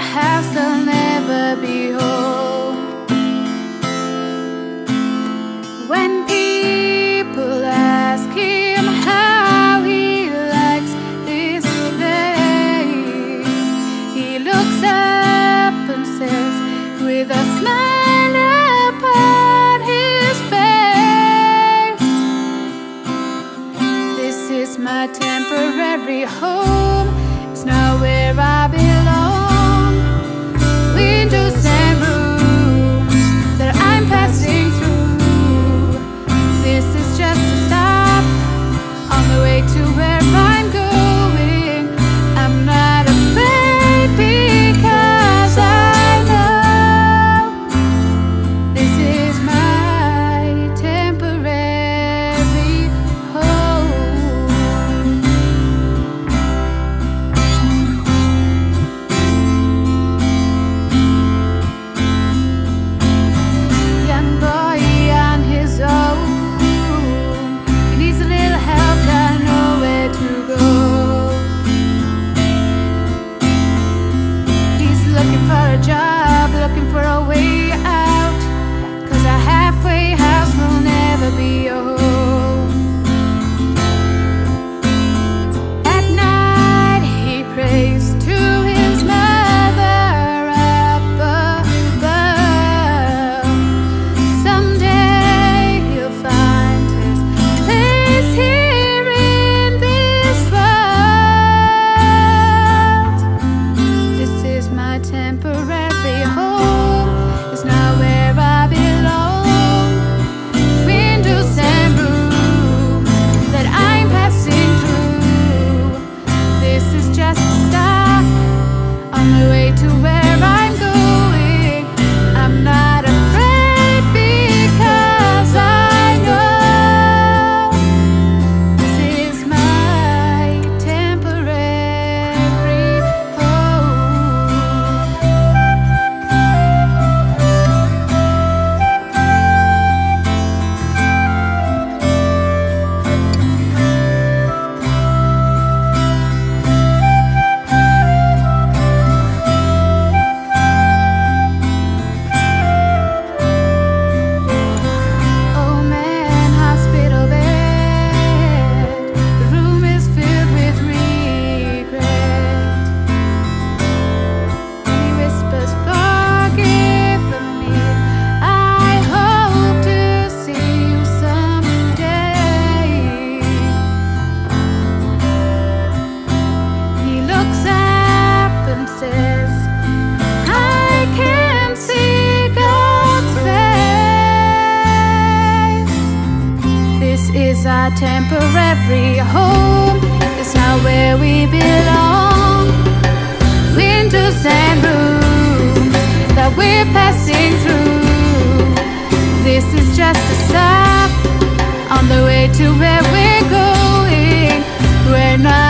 house, they'll never be home. When people ask him how he likes this place, he looks up and says with a smile upon his face, "This is my temporary home, it's not where I belong. Windows and rooms that I'm passing through. This is just a stop on the way to where I'm going. I'm not afraid because I know this is my temporary home." Young boy on his own, he needs a little help, got nowhere to go. He's looking for a job, looking for a way out, 'cause a halfway house will never be a home. At night he prays to his mother up above. Someday he'll find his place here in this world. This is my temporary home, it's not where I belong. Windows and rooms that I'm passing through. This is just a stop on the way to where I'm going. I'm not afraid because I know this is my temporary home. Oh man, hospital bed, the room is filled with regret. He whispers, "Forgive me, I hope to see you someday." He looks up and says, "I can see God's face." This is our temporary home, it's not where we belong. Windows and rooms that we're passing through. This is just a stop on the way to where we're going. We're not